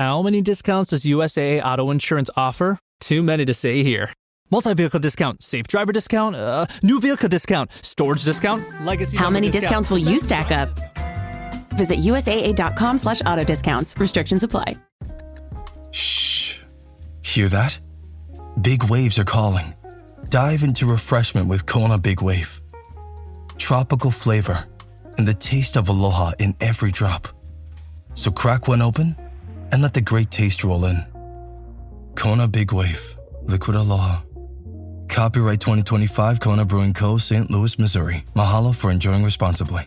How many discounts does USAA Auto Insurance offer? Too many to say here. Multi-vehicle discount, safe driver discount, new vehicle discount, storage discount, legacy. How many discounts will you stack up? Visit USAA.com/auto discounts. Restrictions apply. Shh. Hear that? Big waves are calling. Dive into refreshment with Kona Big Wave. Tropical flavor and the taste of aloha in every drop. So crack one open and let the great taste roll in. Kona Big Wave, Liquid Aloha. Copyright 2025 Kona Brewing Co., St. Louis, Missouri. Mahalo for enjoying responsibly.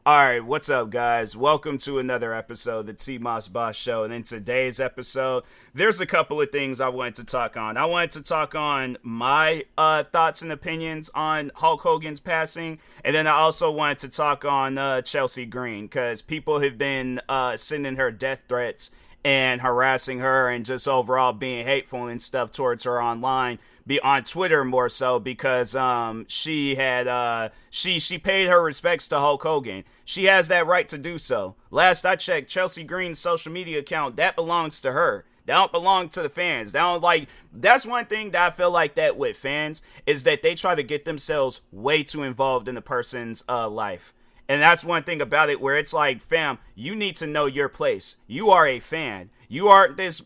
Alright, what's up guys? Welcome to another episode of the TMossBoss Show, and in today's episode, there's a couple of things I wanted to talk on. I wanted to talk on my thoughts and opinions on Hulk Hogan's passing, and then I also wanted to talk on Chelsea Green, because people have been sending her death threats and harassing her and just overall being hateful and stuff towards her online. Be on Twitter more so because she had she paid her respects to Hulk Hogan. She has that right to do so. Last I checked, Chelsea Green's social media account, that belongs to her. That don't belong to the fans. That's one thing that I feel like that with fans is that they try to get themselves way too involved in the person's life. And that's one thing about it where it's like, fam, you need to know your place. You are a fan. You aren't this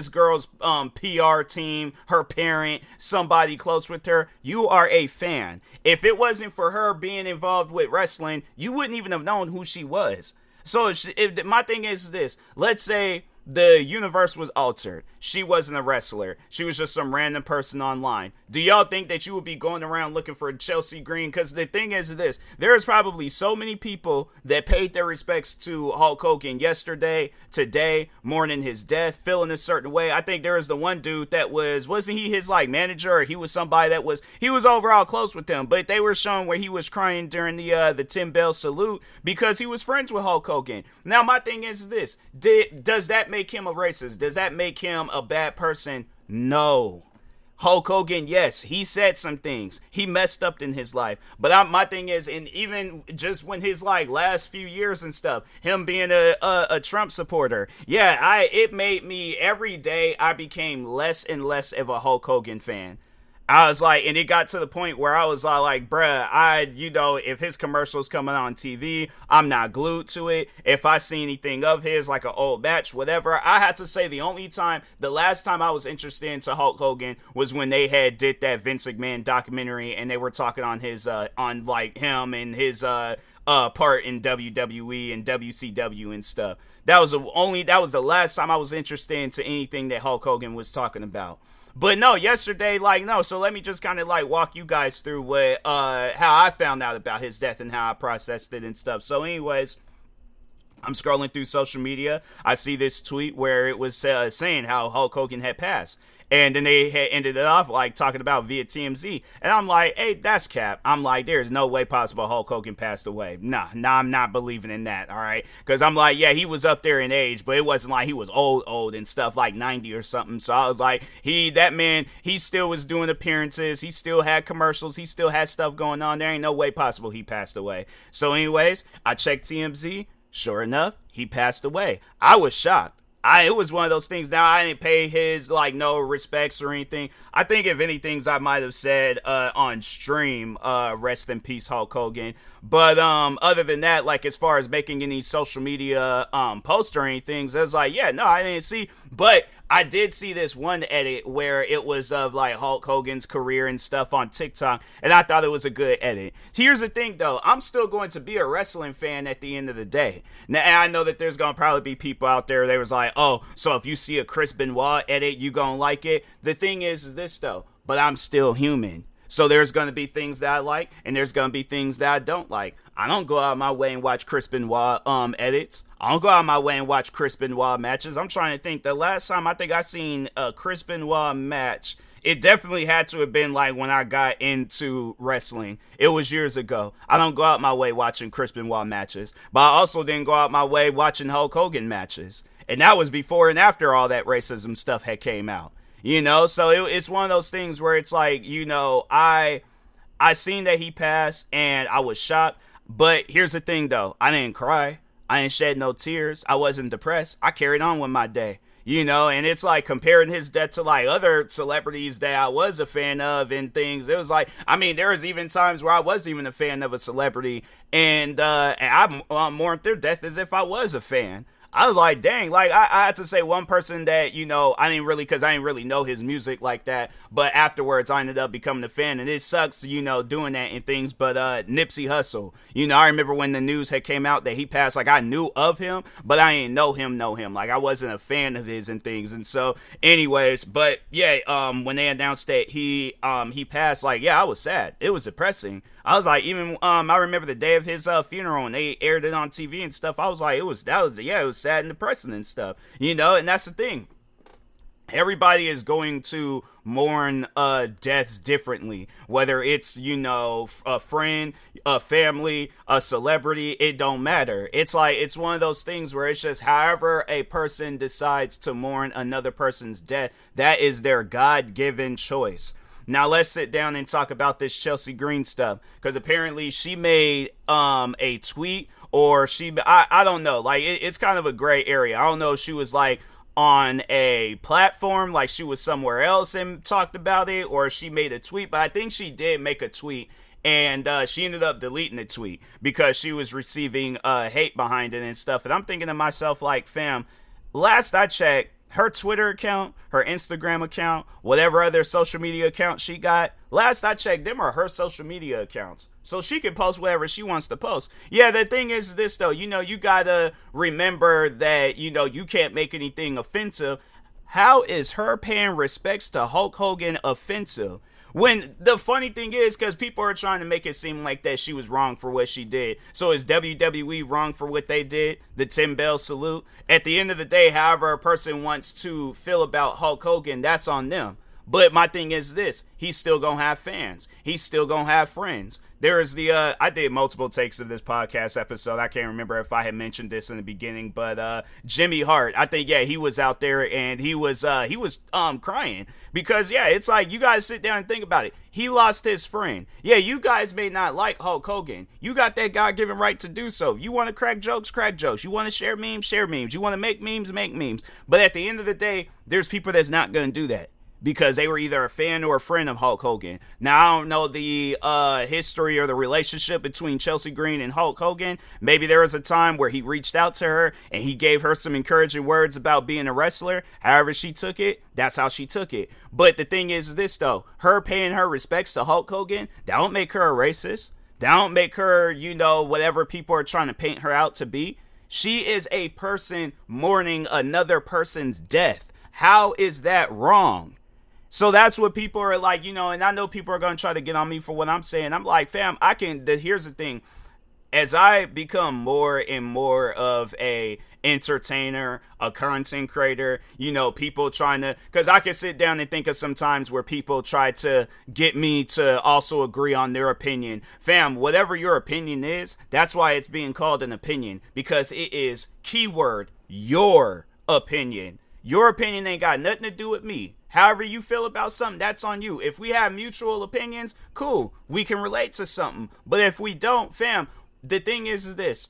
girl's PR team, her parent, somebody close with her. You are a fan. If it wasn't for her being involved with wrestling, you wouldn't even have known who she was. So my thing is this. Let's say the universe was altered. She wasn't a wrestler. She was just some random person online. Do y'all think that you would be going around looking for Chelsea Green? Because the thing is this. There's probably so many people that paid their respects to Hulk Hogan yesterday, today, mourning his death, feeling a certain way. I think there was the one dude that wasn't he his manager, or he was somebody that he was overall close with him, but they were showing where he was crying during the 10 bell salute because he was friends with Hulk Hogan. Now my thing is this. Does that make him a racist? Does that make him a bad person? No. Hulk Hogan, yes, he said some things. He messed up in his life. But my thing is, and even just when his last few years and stuff, him being a Trump supporter, yeah, it made me, every day I became less and less of a Hulk Hogan fan. I was like, and it got to the point where I was like, bruh, if his commercials coming on TV, I'm not glued to it. If I see anything of his, like an old match, whatever, I had to say the last time I was interested into Hulk Hogan was when they did that Vince McMahon documentary, and they were talking on his, on him and his, part in WWE and WCW and stuff. That was the last time I was interested into anything that Hulk Hogan was talking about. But no, yesterday, so let me just kind of walk you guys through how I found out about his death and how I processed it and stuff. So anyways, I'm scrolling through social media. I see this tweet where it was saying how Hulk Hogan had passed. And then they had ended it off talking about via TMZ. And I'm like, hey, that's cap. I'm like, there's no way possible Hulk Hogan passed away. Nah, I'm not believing in that, all right? Because I'm like, yeah, he was up there in age, but it wasn't like he was old and stuff, 90 or something. So I was like, that man, he still was doing appearances. He still had commercials. He still had stuff going on. There ain't no way possible he passed away. So anyways, I checked TMZ. Sure enough, he passed away. I was shocked. It was one of those things. Now, I didn't pay his, no respects or anything. I think if anything, I might have said on stream, rest in peace, Hulk Hogan. But other than that, as far as making any social media posts or anything, I was like, yeah, no, I didn't see. But I did see this one edit where it was of Hulk Hogan's career and stuff on TikTok, and I thought it was a good edit. Here's the thing, though. I'm still going to be a wrestling fan at the end of the day. Now, and I know that there's going to probably be people out there that was like, oh, so if you see a Chris Benoit edit, you going to like it? The thing is this, though. But I'm still human. So there's going to be things that I like, and there's going to be things that I don't like. I don't go out of my way and watch Chris Benoit edits. I don't go out of my way and watch Chris Benoit matches. I'm trying to think. The last time I think I seen a Chris Benoit match, it definitely had to have been when I got into wrestling. It was years ago. I don't go out my way watching Chris Benoit matches, but I also didn't go out my way watching Hulk Hogan matches. And that was before and after all that racism stuff had came out. So it's one of those things where it's I seen that he passed and I was shocked. But here's the thing, though. I didn't cry. I ain't shed no tears. I wasn't depressed. I carried on with my day. You know, and it's like comparing his death to like other celebrities that I was a fan of and things. It was like, I mean, there was even times where I wasn't even a fan of a celebrity, and I mourned their death as if I was a fan. I was like, dang, like I had to say one person that, you know, I didn't really know his music like that, but afterwards I ended up becoming a fan, and it sucks, you know, doing that and things, but Nipsey Hussle, you know, I remember when the news had came out that he passed, like I knew of him, but I didn't know him, like I wasn't a fan of his and things, and so anyways, but yeah, when they announced that he passed, like, yeah, I was sad. It was depressing. I was like, even I remember the day of his funeral, and they aired it on TV and stuff. I was like, it was sad and depressing and stuff, you know. And that's the thing. Everybody is going to mourn deaths differently, whether it's, you know, a friend, a family, a celebrity. It don't matter. It's like, it's one of those things where it's just however a person decides to mourn another person's death, that is their God-given choice. Now let's sit down and talk about this Chelsea Green stuff, because apparently she made a tweet, or I don't know, like it's kind of a gray area. I don't know if she was like on a platform, like she was somewhere else and talked about it, or she made a tweet, but I think she did make a tweet, and she ended up deleting the tweet because she was receiving hate behind it and stuff. And I'm thinking to myself, like, fam, last I checked, her Twitter account, her Instagram account, whatever other social media account she got, last I checked, them are her social media accounts. So she can post whatever she wants to post. Yeah, the thing is this, though. You know, you gotta remember that, you know, you can't make anything offensive. How is her paying respects to Hulk Hogan offensive? When the funny thing is, because people are trying to make it seem like that she was wrong for what she did. So is WWE wrong for what they did? The 10 bell salute? At the end of the day, however a person wants to feel about Hulk Hogan, that's on them. But my thing is this, he's still gonna have fans. He's still gonna have friends. There is the, I did multiple takes of this podcast episode. I can't remember if I had mentioned this in the beginning, but Jimmy Hart, I think, yeah, he was out there and he was crying because, yeah, it's like, you guys sit down and think about it. He lost his friend. Yeah, you guys may not like Hulk Hogan. You got that God-given right to do so. You want to crack jokes, crack jokes. You want to share memes, share memes. You want to make memes, make memes. But at the end of the day, there's people that's not going to do that, because they were either a fan or a friend of Hulk Hogan. Now, I don't know the history or the relationship between Chelsea Green and Hulk Hogan. Maybe there was a time where he reached out to her and he gave her some encouraging words about being a wrestler. However she took it, that's how she took it. But the thing is this, though. Her paying her respects to Hulk Hogan, that don't make her a racist. That don't make her, you know, whatever people are trying to paint her out to be. She is a person mourning another person's death. How is that wrong? So that's what people are like, you know, and I know people are going to try to get on me for what I'm saying. I'm like, fam, here's the thing. As I become more and more of a entertainer, a content creator, you know, people trying to, because I can sit down and think of some times where people try to get me to also agree on their opinion. Fam, whatever your opinion is, that's why it's being called an opinion, because it is, keyword, your opinion. Your opinion ain't got nothing to do with me. However you feel about something, that's on you. If we have mutual opinions, cool. We can relate to something. But if we don't, fam, the thing is this.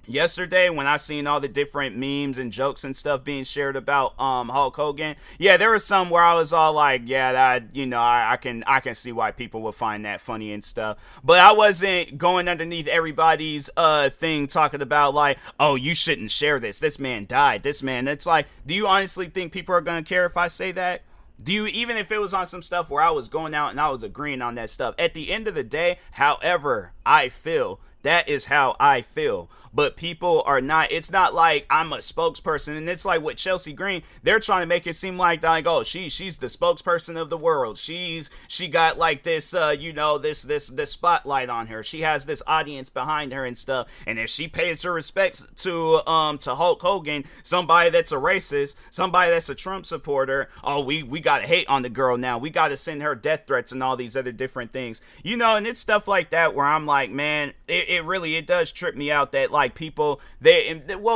Yesterday, when I seen all the different memes and jokes and stuff being shared about Hulk Hogan, yeah, there was some where I was all like, yeah, that, you know, I can see why people would find that funny and stuff. But I wasn't going underneath everybody's thing talking about like, oh, you shouldn't share this. This man died. This man. It's like, do you honestly think people are gonna care if I say that? Do you, even if it was on some stuff where I was going out and I was agreeing on that stuff, at the end of the day, however I feel, that is how I feel. But people are not, it's not like I'm a spokesperson. And it's like with Chelsea Green, they're trying to make it seem like oh, she's the spokesperson of the world. She got like this, you know, this spotlight on her. She has this audience behind her and stuff. And if she pays her respects to Hulk Hogan, somebody that's a racist, somebody that's a Trump supporter, oh, we got to hate on the girl now. We got to send her death threats and all these other different things, you know. And it's stuff like that where I'm like, man, it really does trip me out that like people,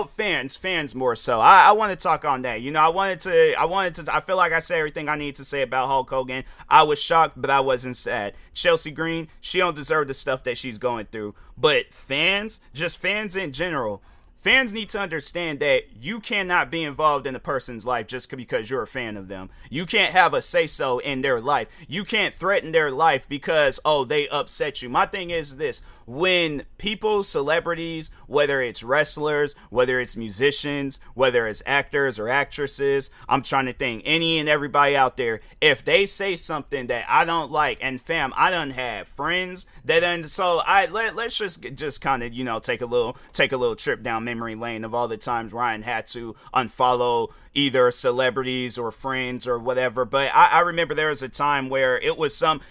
fans more so. I want to talk on that. You know, I feel like I said everything I need to say about Hulk Hogan. I was shocked, but I wasn't sad. Chelsea Green, she don't deserve the stuff that she's going through. But fans, just fans in general, fans need to understand that you cannot be involved in a person's life just because you're a fan of them. You can't have a say-so in their life. You can't threaten their life because, oh, they upset you. My thing is this. When people, celebrities, whether it's wrestlers, whether it's musicians, whether it's actors or actresses, I'm trying to think, any and everybody out there, if they say something that I don't like, and fam, I done have friends that done, so let's just kind of, you know, take a little trip down memory lane of all the times Ryan had to unfollow either celebrities or friends or whatever. But I remember there was a time where it was some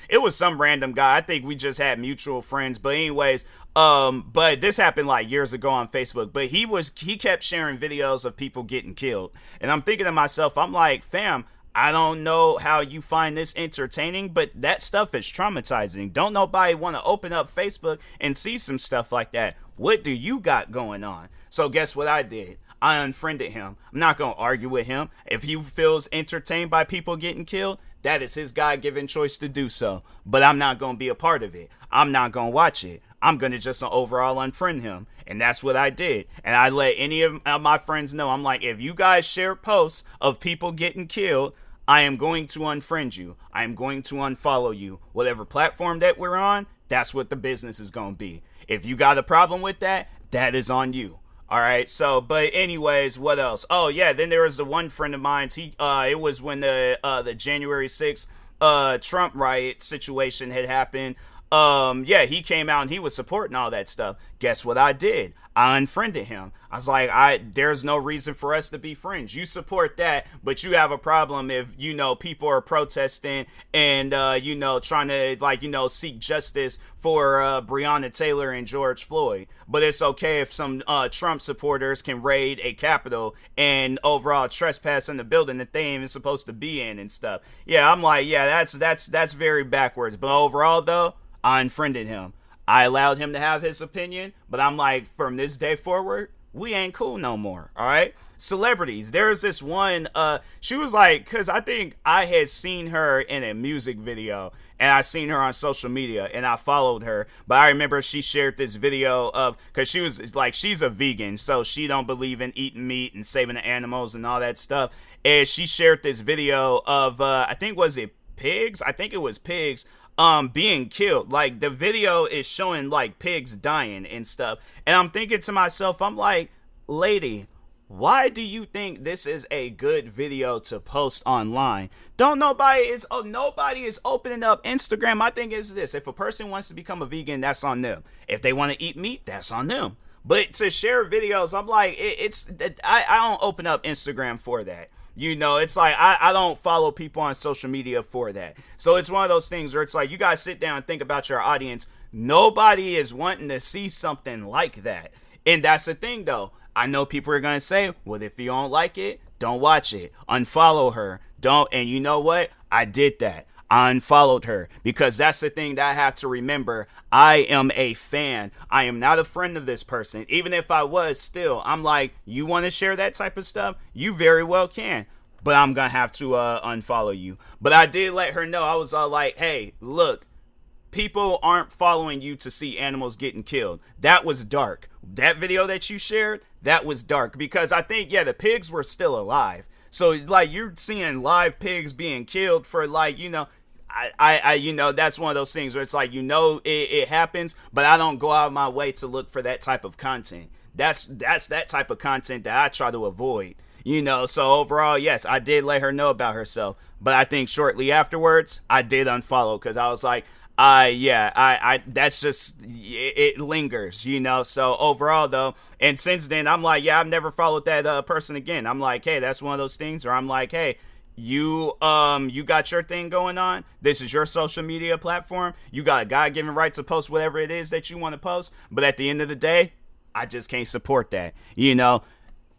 random guy. I think we just had mutual friends. But anyways, but this happened like years ago on Facebook. But he kept sharing videos of people getting killed. And I'm thinking to myself, I'm like, fam, I don't know how you find this entertaining, but that stuff is traumatizing. Don't nobody want to open up Facebook and see some stuff like that. What do you got going on? So guess what I did? I unfriended him. I'm not going to argue with him. If he feels entertained by people getting killed, that is his God-given choice to do so. But I'm not going to be a part of it. I'm not going to watch it. I'm going to just overall unfriend him. And that's what I did. And I let any of my friends know. I'm like, if you guys share posts of people getting killed, I am going to unfriend you. I am going to unfollow you. Whatever platform that we're on, that's what the business is going to be. If you got a problem with that, that is on you. All right. So, but anyways, what else? Oh yeah. Then there was the one friend of mine. It was when the January 6th, Trump riot situation had happened. Yeah, he came out and he was supporting all that stuff. Guess what I did? I unfriended him. I was like, there's no reason for us to be friends. You support that, but you have a problem if, you know, people are protesting and, you know, trying to, like, you know, seek justice for Breonna Taylor and George Floyd. But it's okay if some Trump supporters can raid a Capitol and overall trespass in the building that they ain't even supposed to be in and stuff. Yeah, I'm like, yeah, that's very backwards. But overall, though, I unfriended him. I allowed him to have his opinion, but I'm like, from this day forward, we ain't cool no more. All right. Celebrities. There's this one, she was like, cause I think I had seen her in a music video and I seen her on social media and I followed her. But I remember she shared this video of, cause she was like, she's a vegan. So she don't believe in eating meat and saving the animals and all that stuff. And she shared this video of, I think was it pigs? I think it was pigs. Being killed. Like, the video is showing like pigs dying and stuff, and I'm thinking to myself, I'm like, lady, why do you think this is a good video to post online? Nobody is opening up Instagram. My thing is this: if a person wants to become a vegan, that's on them. If they want to eat meat, that's on them. But to share videos, I'm like, I don't open up Instagram for that. You know, it's like, I don't follow people on social media for that. So it's one of those things where it's like, you guys sit down and think about your audience. Nobody is wanting to see something like that. And that's the thing, though. I know people are going to say, well, if you don't like it, don't watch it. Unfollow her. Don't. And you know what? I did that. I unfollowed her because that's the thing that I have to remember. I am a fan. I am not a friend of this person. Even if I was, still, I'm like, you want to share that type of stuff? You very well can. But I'm going to have to unfollow you. But I did let her know. I was all like, hey, look, people aren't following you to see animals getting killed. That was dark. That video that you shared, that was dark. Because I think, yeah, the pigs were still alive. So, like, you're seeing live pigs being killed for, like, you know, I you know, that's one of those things where it's like, you know, it happens, but I don't go out of my way to look for that type of content. That's that type of content that I try to avoid, you know. So overall, yes, I did let her know about herself, but I think shortly afterwards, I did unfollow because I was like, that's just, it lingers, you know. So overall, though, and since then, I'm like, yeah, I've never followed that person again. I'm like, hey, that's one of those things where I'm like, hey, you got your thing going on. This is your social media platform. You got a God-given right to post whatever it is that you want to post. But at the end of the day, I just can't support that. You know,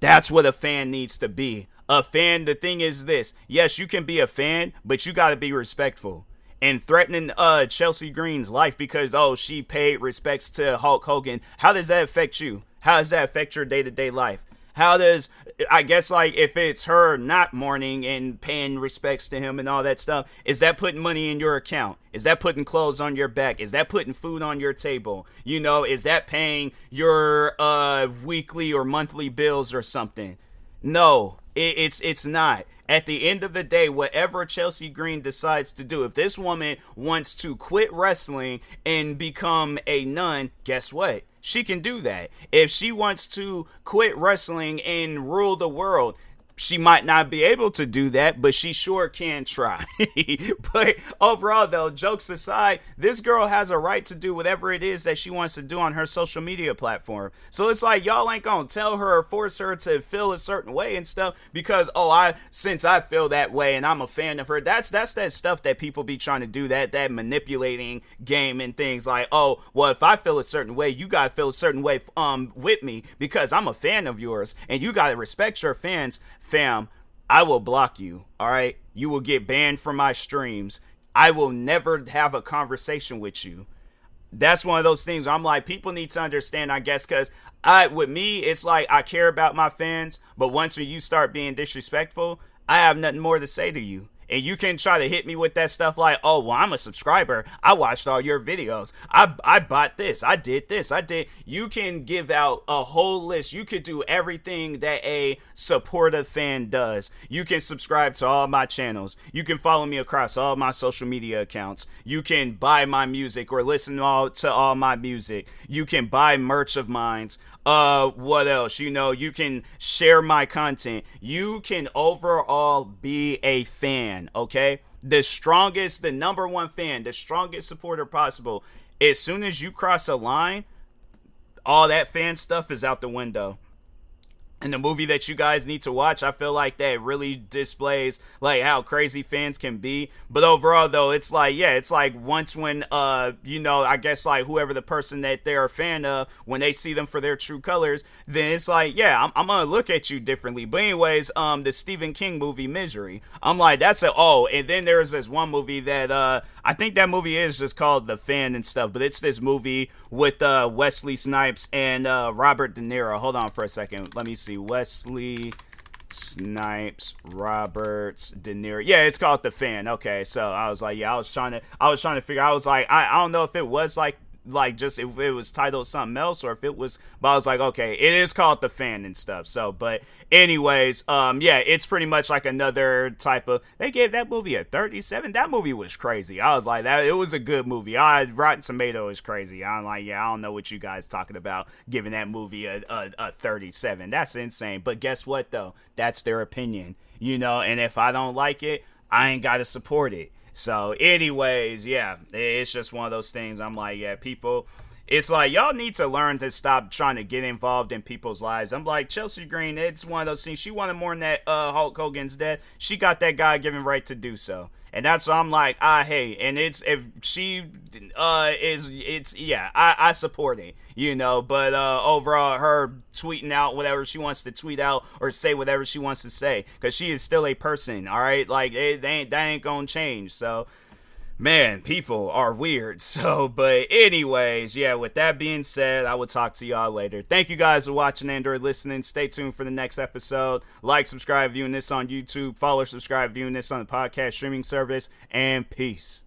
that's what a fan needs to be. A fan, the thing is this. Yes, you can be a fan, but you got to be respectful. And threatening Chelsea Green's life because, oh, she paid respects to Hulk Hogan. How does that affect you? How does that affect your day-to-day life? How does I guess, like, if it's her not mourning and paying respects to him and all that stuff, is that putting money in your account? Is that putting clothes on your back? Is that putting food on your table? You know, is that paying your weekly or monthly bills or something? No, it's not. At the end of the day, whatever Chelsea Green decides to do, if this woman wants to quit wrestling and become a nun, guess what? She can do that. If she wants to quit wrestling and rule the world, she might not be able to do that, but she sure can try. But overall, though, jokes aside, this girl has a right to do whatever it is that she wants to do on her social media platform. So it's like, y'all ain't gonna tell her or force her to feel a certain way and stuff because, since I feel that way and I'm a fan of her, that's that stuff that people be trying to do, that manipulating game and things like, oh, well, if I feel a certain way, you gotta feel a certain way with me because I'm a fan of yours and you gotta respect your fans. Fam, I will block you, all right? You will get banned from my streams. I will never have a conversation with you. That's one of those things where I'm like, people need to understand, I guess, because with me, it's like I care about my fans, but once you start being disrespectful, I have nothing more to say to you. And you can try to hit me with that stuff like, oh, well, I'm a subscriber. I watched all your videos. I bought this. I did this. I did. You can give out a whole list. You could do everything that a supportive fan does. You can subscribe to all my channels. You can follow me across all my social media accounts. You can buy my music or listen to all my music. You can buy merch of mine. What else? You know, you can share my content. You can overall be a fan, okay? The number one fan, the strongest supporter possible. As soon as you cross a line, all that fan stuff is out the window. And the movie that you guys need to watch, I feel like that really displays like how crazy fans can be. But overall, though, it's like, yeah, it's like once when, I guess like whoever the person that they're a fan of, when they see them for their true colors, then it's like, yeah, I'm going to look at you differently. But anyways, the Stephen King movie, Misery, I'm like, and then there's this one movie that, I think that movie is just called The Fan and stuff, but it's this movie with Wesley Snipes and Robert De Niro. Hold on for a second. Let me see. Wesley Snipes, Robert De Niro. Yeah, it's called The Fan. Okay, so I was like, yeah, I was trying to figure. I was like, I don't know if it was like just if it was titled something else or if it was, but I was like, okay, it is called The Fan and stuff. So, but anyways, yeah, it's pretty much like another type of, they gave that movie a 37. That movie was crazy. I was like, it was a good movie. Rotten Tomato is crazy. I'm like, yeah, I don't know what you guys talking about giving that movie a 37. That's insane. But guess what though? That's their opinion, and if I don't like it, I ain't got to support it. So anyways, yeah, it's just one of those things. I'm like, yeah, people, it's like, y'all need to learn to stop trying to get involved in people's lives. I'm like, Chelsea Green, it's one of those things. She wanted more than that Hulk Hogan's death. She got that God-given right to do so. And that's why I'm like, hey, and it's, if she I support it, but overall, her tweeting out whatever she wants to tweet out or say whatever she wants to say, because she is still a person, all right? Like, that ain't gonna change, so, man, people are weird. So, but anyways, yeah, with that being said, I will talk to y'all later. Thank you guys for watching and/or listening. Stay tuned for the next episode. Like, subscribe, viewing this on YouTube. Follow, subscribe, viewing this on the podcast streaming service. And peace.